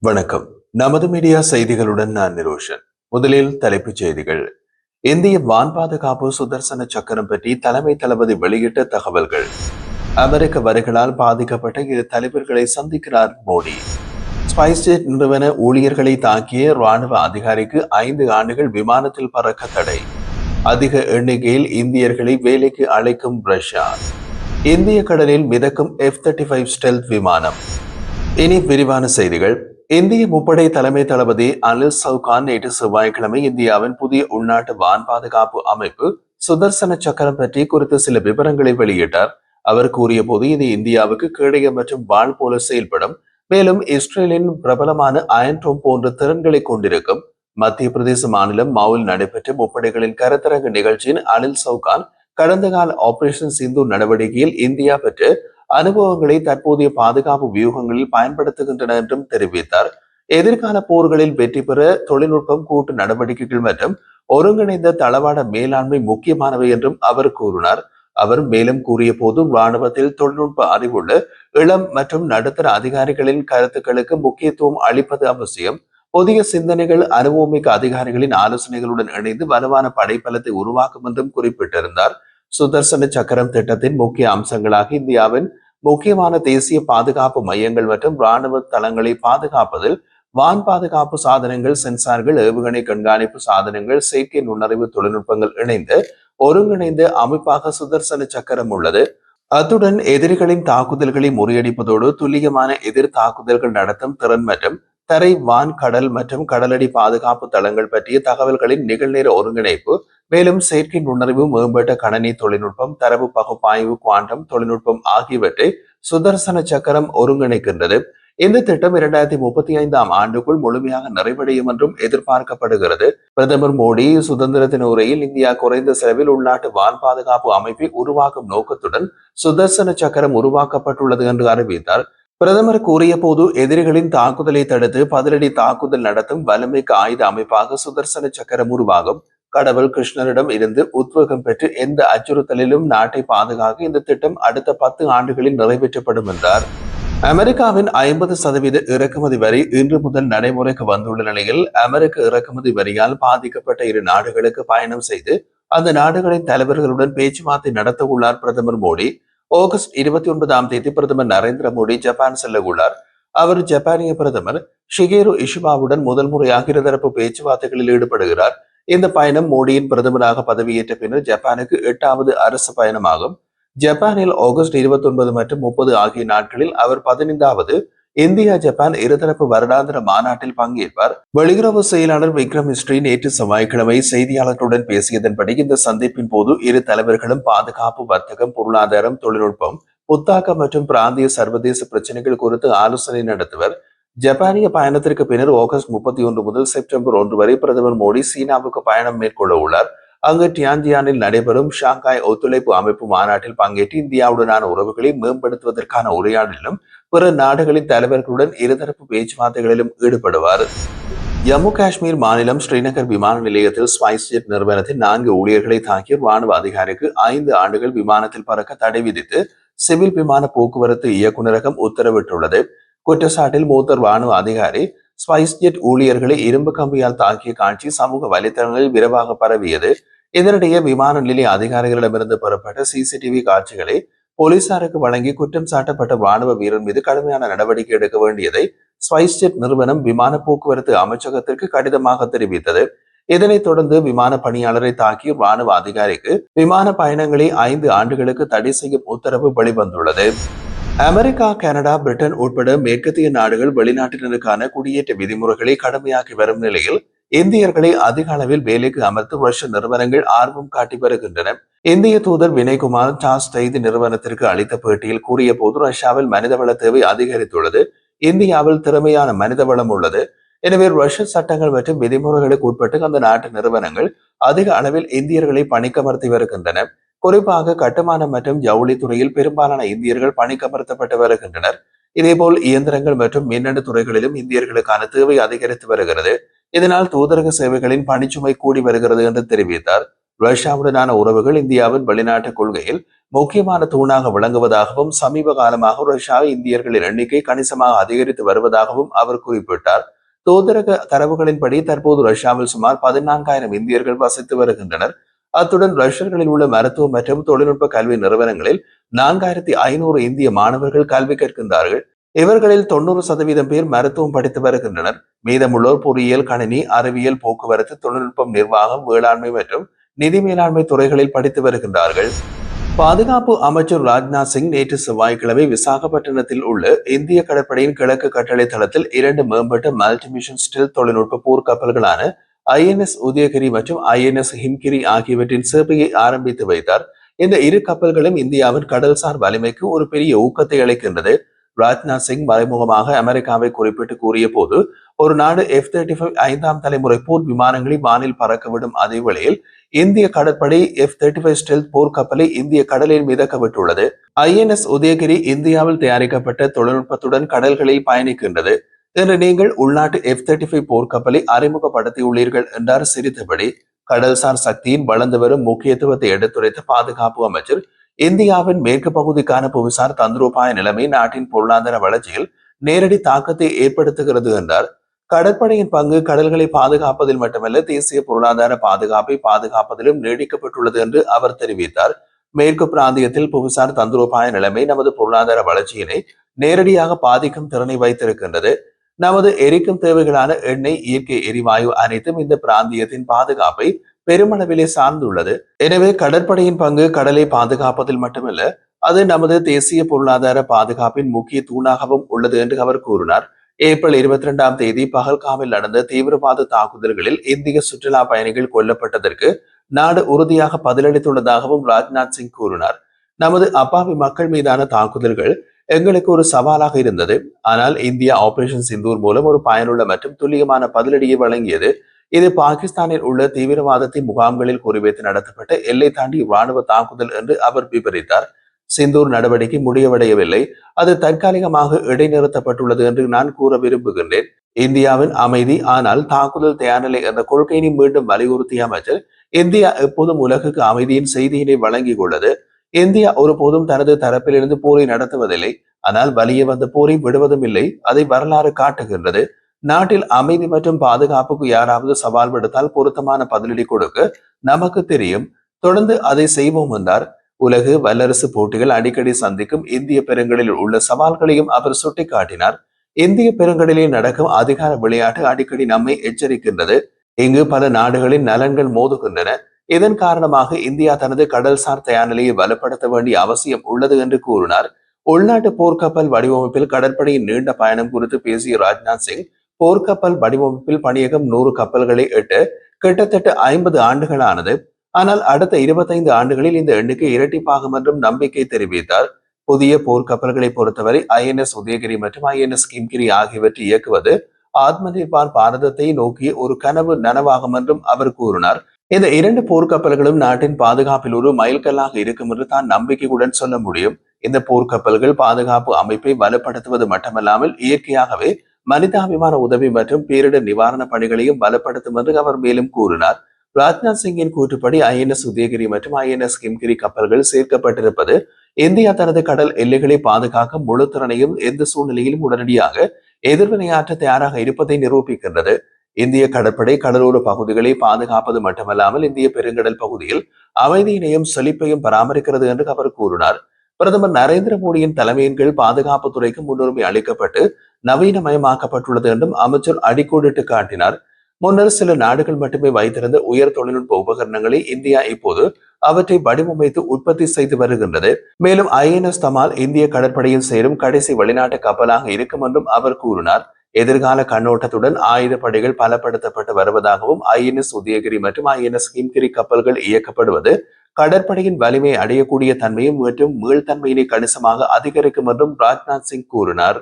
வணக்கம். நமது மீடியா செய்திகளுடன் நான் நிரோஷன். முதலில் தலைப்புச் செய்திகள். இந்திய வான் பாதுகாப்பு சுதர்சன சக்கரம் பற்றி தலைமை தளபதி வெளியிட்ட தகவல்கள். அமெரிக்க வரிகளால் பாதிக்கப்பட்ட இரு தலைவர்களை சந்திக்கிறார் மோடி. ஸ்பைஸ்ஜெட் நிறுவன ஊழியர்களை தாக்கிய ராணுவ அதிகாரிக்கு 5 ஆண்டுகள் விமானத்தில் பறக்க தடை. அதிக எண்ணிக்கையில் இந்தியர்களை வேலைக்கு அழைக்கும் ரஷ்யா. இந்திய கடலில் மிதக்கும் F-35 ஸ்டெல்த் விமானம். இனி விரிவான செய்திகள். இந்திய முப்படை தலைமை தளபதி அனில் சவுகான் நேற்று செவ்வாய்க்கிழமை இந்தியாவின் புதிய உள்நாட்டு வான் பாதுகாப்பு அமைப்பு சுதர்சன சக்கரம் பற்றி குறித்த சில விவரங்களை வெளியிட்டார். அவர் கூறிய போது இது இந்தியாவுக்கு கேடயம் மற்றும் வாள் போல செயல்படும், மேலும் இஸ்ரேலின் பிரபலமான அயன்டோம் போன்ற திறன்களை கொண்டிருக்கும். மத்திய பிரதேச மாநிலம் மாவில் நடைபெற்ற முப்படைகளின் கருத்தரங்கு நிகழ்ச்சியின் அனில் சவுகான் கடந்த கால ஆபரேஷன் சிந்து நடவடிக்கையில் இந்தியா பெற்ற அனுபவங்களை தற்போதைய பாதுகாப்பு வியூகங்களில் பயன்படுத்துகின்றன என்றும் தெரிவித்தார். எதிர்கால போர்களில் வெற்றி பெற தொழில்நுட்பம், கூட்டு நடவடிக்கைகள் மற்றும் ஒருங்கிணைந்த தளவாட மேலாண்மை முக்கியமானவை என்றும் அவர் கூறினார். அவர் மேலும் கூறிய போது ராணுவத்தில் தொழில்நுட்ப அறிவுள்ள இளம் மற்றும் நடுத்தர அதிகாரிகளின் கருத்துக்களுக்கு முக்கியத்துவம் அளிப்பது அவசியம். புதிய சிந்தனைகள் அனுபவமிக்க அதிகாரிகளின் ஆலோசனைகளுடன் இணைந்து வலுவான படைப்பலத்தை உருவாக்கும் என்றும் குறிப்பிட்டிருந்தார். சுதர்சன சக்கரம் திட்டத்தின் முக்கிய அம்சங்களாக இந்தியாவின் முக்கியமான தேசிய பாதுகாப்பு மையங்கள் மற்றும் ராணுவ தளங்களை பாதுகாப்பதில் வான் பாதுகாப்பு சாதனங்கள், சென்சார்கள், ஏவுகணை கண்காணிப்பு சாதனங்கள், செயற்கை நுண்ணறிவு தொழில்நுட்பங்கள் இணைந்து ஒருங்கிணைந்த அமைப்பாக சுதர்சன சக்கரம் உள்ளது. அத்துடன் எதிரிகளின் தாக்குதல்களை முறியடிப்பதோடு துல்லியமான எதிர் தாக்குதல்கள் நடத்தும் திறன் மற்றும் தரை, வான், கடல் மற்றும் கடலடி பாதுகாப்பு தளங்கள் பற்றிய தகவல்களின் நிகழ்நேர ஒருங்கிணைப்பு, மேலும் செயற்கை நுண்ணறிவு, மேம்பட்ட கணனி தொழில்நுட்பம், தரவு பகுப்பாய்வு, குவாண்டம் தொழில்நுட்பம் ஆகியவற்றை சுதர்சன சக்கரம் ஒருங்கிணைக்கின்றது. இந்த திட்டம் 2035ஆம் ஆண்டுக்குள் முழுமையாக நிறைவடையும் என்றும் எதிர்பார்க்கப்படுகிறது. பிரதமர் மோடி சுதந்திர தின உரையில் இந்தியா குறைந்த செலவில் உள்நாட்டு வான் பாதுகாப்பு அமைப்பை உருவாக்கும் நோக்கத்துடன் சுதர்சன சக்கரம் உருவாக்கப்பட்டுள்ளது என்று அறிவித்தார். பிரதமர் கூறிய போது எதிரிகளின் தாக்குதலை தடுத்து பதிலடி தாக்குதல் நடத்தும் வலிமைக்கு ஆயுத அமைப்பாக சுதர்சன சக்கரம் உருவாகும். கடவுள் கிருஷ்ணரிடம் இருந்து உத்வேகம் பெற்று எந்த அச்சுறுத்தலிலும் நாட்டை பாதுகாக்க இந்த திட்டம் அடுத்த 10 ஆண்டுகளில் நிறைவேற்றப்படும் என்றார். அமெரிக்காவின் 50% இறக்குமதி வரி இன்று முதல் நடைமுறைக்கு வந்துள்ள நிலையில் அமெரிக்க இறக்குமதி வரியால் பாதிக்கப்பட்ட இரு நாடுகளுக்கு பயணம் செய்து அந்த நாடுகளின் தலைவர்களுடன் பேச்சுவார்த்தை நடத்த உள்ளார் பிரதமர் மோடி. ஆகஸ்ட் 29ஆம் தேதி பிரதமர் நரேந்திர மோடி ஜப்பான் செல்ல உள்ளார். அவர் ஜப்பானிய பிரதமர் ஷிகேரு இஷிபாவுடன் முதல் முறையாக இருதரப்பு பேச்சுவார்த்தைகளில் ஈடுபடுகிறார். இந்த பயணம் மோடியின் பிரதமராக பதவியேற்ற பின்னர் ஜப்பானுக்கு 8வது அரசு பயணமாகும். ஜப்பானில் ஆகஸ்ட் 29 மற்றும் 30 ஆகிய நாட்களில் அவர் 15வது இந்தியா ஜப்பான் இருதரப்பு வருடாந்திர மாநாட்டில் பங்கேற்பார். வெளியுறவு செயலாளர் விக்ரம் மிஸ்ரி நேற்று செவ்வாய்க்கிழமை செய்தியாளர்களுடன் பேசியதன்படி இந்த சந்திப்பின் போது இரு தலைவர்களும் பாதுகாப்பு, வர்த்தகம், பொருளாதாரம், தொழில்நுட்பம், புத்தாக்கம் மற்றும் பிராந்திய சர்வதேச பிரச்சனைகள் குறித்து ஆலோசனை நடத்துவர். ஜப்பானிய பயணத்திற்கு பின்னர் ஆகஸ்ட் 31 முதல் செப்டம்பர் 1 வரை பிரதமர் மோடி சீனாவுக்கு பயணம் மேற்கொள்ள உள்ளார். அங்கு டியான்ஜியானில் நடைபெறும் ஷாங்காய் ஒத்துழைப்பு அமைப்பு மாநாட்டில் பங்கேற்று இந்தியாவுடனான உறவுகளை மேம்படுத்துவதற்கான உரையாடலிலும் பிற நாடுகளின் தலைவர்களுடன் இருதரப்பு பேச்சுவார்த்தைகளிலும் ஈடுபடுவார். ஜம்மு காஷ்மீர் மாநிலம் ஸ்ரீநகர் விமான நிலையத்தில் ஸ்பைஸ்ஜெட் நிறுவனத்தின் 4 ஊழியர்களை தாக்கிய ராணுவ அதிகாரிக்கு 5 ஆண்டுகள் விமானத்தில் பறக்க தடை விதித்து சிவில் விமான போக்குவரத்து இயக்குநரகம் உத்தரவிட்டுள்ளது. குற்றச்சாட்டில் மூத்த ராணுவ அதிகாரி ஸ்பைஸ்ஜெட் ஊழியர்களை இரும்பு கம்பியால் தாக்கிய காட்சி சமூக வலைதளங்களில் விரைவாக பரவியது. இதனிடையே விமான நிலைய அதிகாரிகளிடமிருந்து பெறப்பட்ட சிசிடிவி காட்சிகளை போலீசாருக்கு வழங்கி குற்றம் சாட்டப்பட்ட ராணுவ வீரர் மீது கடுமையான நடவடிக்கை எடுக்க வேண்டியதை ஸ்பைஸ்ஜெட் நிறுவனம் விமான போக்குவரத்து அமைச்சகத்திற்கு கடிதமாக தெரிவித்தது. இதனைத் தொடர்ந்து விமான பணியாளரை தாக்கிய ராணுவ அதிகாரிக்கு விமான பயணங்களை 5 ஆண்டுகளுக்கு தடை செய்யும் உத்தரவு வெளிவந்துள்ளது. அமெரிக்கா, கனடா, பிரிட்டன் உட்பட மேற்கத்திய நாடுகள் வெளிநாட்டினருக்கான குடியேற்ற விதிமுறைகளை கடுமையாக்கி வரும் நிலையில் இந்தியர்களை அதிக அளவில் வேலைக்கு அமர்த்த ரஷ்ய நிறுவனங்கள் ஆர்வம் காட்டி வருகின்றன. இந்திய தூதர் வினய்குமார் டாஸ் செய்தி நிறுவனத்திற்கு அளித்த பேட்டியில் கூறிய போது ரஷ்யாவில் மனிதவள தேவை அதிகரித்துள்ளது, இந்தியாவில் திறமையான மனிதவளம் உள்ளது. எனவே ரஷ்ய சட்டங்கள் மற்றும் விதிமுறைகளுக்கு உட்பட்டு அந்த நாட்டு நிறுவனங்கள் அதிக அளவில் இந்தியர்களை பணிக்கமர்த்தி வருகின்றன. குறிப்பாக கட்டுமானம் மற்றும் ஜவுளித்துறையில் பெரும்பாலான இந்தியர்கள் பணிக்கமர்த்தப்பட்டு வருகின்றனர். இதேபோல் இயந்திரங்கள் மற்றும் மின்னணு துறைகளிலும் இந்தியர்களுக்கான தேவை அதிகரித்து வருகிறது. இதனால் தூதரக சேவைகளின் பணிச்சுமை கூடி வருகிறது என்று தெரிவித்தார். ரஷ்யாவுடனான உறவுகள் இந்தியாவின் வெளிநாட்டு கொள்கையில் முக்கியமான தூணாக விளங்குவதாகவும் சமீப காலமாக ரஷ்யா இந்தியர்களின் எண்ணிக்கை கணிசமாக அதிகரித்து வருவதாகவும் அவர் குறிப்பிட்டார். தூதரக தரவுகளின்படி தற்போது ரஷ்யாவில் சுமார் 14,000 இந்தியர்கள் வசித்து வருகின்றனர். அத்துடன் ரஷ்யர்களில் உள்ள மருத்துவ மற்றும் தொழில்நுட்ப கல்வி நிறுவனங்களில் 4,500 இந்திய மாணவர்கள் கல்வி கற்கின்றார்கள். இவர்களில் 90% பேர் மருத்துவம் படித்து வருகின்றனர். மீதமுள்ளோர் பொறியியல், கணினி, அறிவியல், போக்குவரத்து, தொழில்நுட்பம், நிர்வாகம், வேளாண்மை மற்றும் நிதி மேலாண்மை துறைகளில் படித்து வருகின்றார்கள். பாதுகாப்பு அமைச்சர் ராஜ்நாத் சிங் நேற்று செவ்வாய்க்கிழமை விசாகப்பட்டினத்தில் உள்ள இந்திய கடற்படையின் கிழக்கு கட்டளை தளத்தில் 2 மேம்பட்ட மல்டிமிஷன் ஸ்டெல்த் தொழில்நுட்ப போர்க்கப்பல்களான INS உதயகிரி மற்றும் INS ஹிம்கிரி ஆகியவற்றின் சேவையை ஆரம்பித்து வைத்தார். இந்த இரு கப்பல்களும் இந்தியாவின் கடல்சார் வலிமைக்கு ஒரு பெரிய ஊக்கத்தை அளிக்கின்றது. ராஜ்நாத் சிங் மறைமுகமாக அமெரிக்காவை குறிப்பிட்டு கூறிய போது, ஒரு நாடு F-35 5ஆம் தலைமுறை போர் விமானங்களை வானில் பறக்கவிடும் அதே வேளையில் இந்திய கடற்படை F-35 ஸ்டெல்த் போர்க்கப்பலை இந்திய கடலில் மிதக்க விட்டுள்ளது. INS உதயகிரி இந்தியாவில் தயாரிக்கப்பட்ட தொழில்நுட்பத்துடன் கடல்களில் பயணிக்கின்றது. இன்று நீங்கள் உள்நாட்டு F-35 போர்க்கப்பலை அறிமுகப்படுத்தியுள்ளீர்கள் என்றார் சிரித்தபடி. கடல்சார் சக்தியின் வளர்ந்து வரும் முக்கியத்துவத்தை எடுத்துரைத்த பாதுகாப்பு அமைச்சர், இந்தியாவின் மேற்கு பகுதிக்கான புவிசார் தந்திரோபாய நிலைமை நாட்டின் பொருளாதார வளர்ச்சியில் நேரடி தாக்கத்தை ஏற்படுத்துகிறது என்றார். கடற்படையின் பங்கு கடல்களை பாதுகாப்பதில் மட்டுமல்ல, தேசிய பொருளாதார பாதுகாப்பை பாதுகாப்பதிலும் நீடிக்கப்பட்டுள்ளது என்று அவர் தெரிவித்தார். மேற்கு பிராந்தியத்தில் புவிசார் தந்திரோபாய நிலைமை நமது பொருளாதார வளர்ச்சியினை நேரடியாக பாதிக்கும் திறனை வைத்திருக்கின்றது. நமது எரிக்கும் தேவைகளான எண்ணெய், இயற்கை எரிவாயு அனைத்தும் இந்த பிராந்தியத்தின் பாதுகாப்பை பெருமளவிலே சார்ந்துள்ளது. எனவே கடற்படையின் பங்கு கடலை பாதுகாப்பதில் மட்டுமல்ல, அது நமது தேசிய பொருளாதார பாதுகாப்பின் முக்கிய தூணாகவும் உள்ளது என்று அவர் கூறினார். ஏப்ரல் 22ஆம் தேதி பகல்காமில் நடந்த தீவிரவாத தாக்குதல்களில் இந்திய சுற்றுலா பயணிகள் கொல்லப்பட்டதற்கு நாடு உறுதியாக பதிலளித்துள்ளதாகவும் ராஜ்நாத் சிங் கூறினார். நமது அப்பாவி மக்கள் மீதான தாக்குதல்கள் எங்களுக்கு ஒரு சவாலாக இருந்தது. ஆனால் இந்தியா ஆபரேஷன் சிந்தூர் மூலம் ஒரு பயனுள்ள மற்றும் துல்லியமான பதிலடியை வழங்கியது. இது பாகிஸ்தானில் உள்ள தீவிரவாதத்தின் முகாம்களில் குறிவைத்து நடத்தப்பட்ட எல்லை தாண்டி ராணுவ தாக்குதல் என்று அவர் விவரித்தார். சிந்தூர் நடவடிக்கை முடிவடையவில்லை, அது தற்காலிகமாக இடைநிறுத்தப்பட்டுள்ளது என்று நான் கூற விரும்புகின்றேன். இந்தியாவின் அமைதி ஆனால் தாக்குதல் தயார்நிலை என்ற கொள்கையினை மீண்டும் வலியுறுத்திய அமைச்சர், இந்தியா எப்போதும் உலகுக்கு அமைதியின் செய்தியினை வழங்கிக் உள்ளது. இந்தியா ஒருபோதும் தனது தரப்பிலிருந்து போரை நடத்துவதில்லை, ஆனால் வலிய வந்த போரை விடுவதும் இல்லை. அதை வரலாறு காட்டுகின்றது. நாட்டில் அமைதி மற்றும் பாதுகாப்புக்கு யாராவது சவால் விடுத்தால் பொருத்தமான பதிலடி கொடுக்க நமக்கு தெரியும். தொடர்ந்து அதை செய்வோம் என்றார். உலகு வல்லரசு போட்டிகள் அடிக்கடி சந்திக்கும் இந்திய பெருங்கடலில் உள்ள சவால்களையும் அவர் சுட்டிக்காட்டினார். இந்திய பெருங்கடலில் நடக்கும் அதிகார விளையாட்டு அடிக்கடி நம்மை எச்சரிக்கின்றது. இங்கு பல நாடுகளின் நலன்கள் மோதுகின்றன. இதன் காரணமாக இந்தியா தனது கடல்சார் தயார் நிலையை வலுப்படுத்த வேண்டிய அவசியம் உள்ளது என்று கூறினார். உள்நாட்டு போர்க்கப்பல் வடிவமைப்பில் கடற்படையின் நீண்ட பயணம் குறித்து பேசிய ராஜ்நாத் சிங், போர்க்கப்பல் வடிவமைப்பில் பணியகம் 100 கப்பல்களை எட்டு கிட்டத்தட்ட 50 ஆண்டுகளானது. ஆனால் அடுத்த 25 ஆண்டுகளில் இந்த எண்ணிக்கை இரட்டிப்பாகும் என்றும் நம்பிக்கை தெரிவித்தார். புதிய போர்க்கப்பல்களை பொறுத்தவரை INS உதயகிரி மற்றும் INS ஹிம்கிரி ஆகியவற்றை இயக்குவது ஆத்ம நிர்பார் பாரதத்தை நோக்கிய ஒரு கனவு நனவாகும் என்றும் அவர் கூறினார். இந்த 2 போர்க்கப்பல்களும் நாட்டின் பாதுகாப்பில் ஒரு மைல்கல்லாக இருக்கும் என்று தான் நம்பிக்கையுடன் சொல்ல முடியும். இந்த போர்க்கப்பல்கள் பாதுகாப்பு அமைப்பை வலுப்படுத்துவது மட்டுமல்லாமல் இயற்கையாகவே மனிதாபிமான உதவி மற்றும் பேரிடர் நிவாரண பணிகளையும் பலப்படுத்தும் என்று அவர் மேலும் கூறினார். ராஜ்நாத் சிங்கின் கூற்றுப்படி INS உதயகிரி மற்றும் INS ஹிம்கிரி கப்பல்கள் சேர்க்கப்பட்டிருப்பது இந்தியா தனது கடல் எல்லைகளை பாதுகாக்க முழு திறனையும் எந்த சூழ்நிலையிலும் உடனடியாக எதிர்வினையாற்ற தயாராக இருப்பதை நிரூபிக்கின்றது. இந்திய கடற்படை கடலோர பகுதிகளை பாதுகாப்பது மட்டுமல்லாமல் இந்திய பெருங்கடல் பகுதியில் அமைதியினையும் செழிப்பையும் பராமரிக்கிறது என்று அவர் கூறினார். பிரதமர் நரேந்திர மோடியின் தலைமையின் கீழ் பாதுகாப்பு துறைக்கு முன்னுரிமை அளிக்கப்பட்டு நவீனமயமாக்கப்பட்டுள்ளது என்றும் அமைச்சர் அடிக்கோடிட்டு காட்டினார். முன்னர் சில நாடுகள் மட்டுமே வைத்திருந்த உயர் தொழில்நுட்ப உபகரணங்களை இந்தியா இப்போது அவற்றை வடிவமைத்து உற்பத்தி செய்து வருகின்றது. மேலும் INS தமால் இந்திய கடற்படையில் சேரும் கடைசி வெளிநாட்டு கப்பலாக இருக்கும் என்றும் அவர் கூறினார். எதிர்கால கண்ணோட்டத்துடன் ஆயுதப்படைகள் பலப்படுத்தப்பட்டு வருவதாகவும் INS உதயகிரி மற்றும் INS ஹிம்கிரி கப்பல்கள் இயக்கப்படுவது கடற்படையின் வலிமை அடையக்கூடிய தன்மையும் மற்றும் மீள்தன்மையினை கணிசமாக அதிகரிக்கும் என்றும் ராஜ்நாத் சிங் கூறினார்.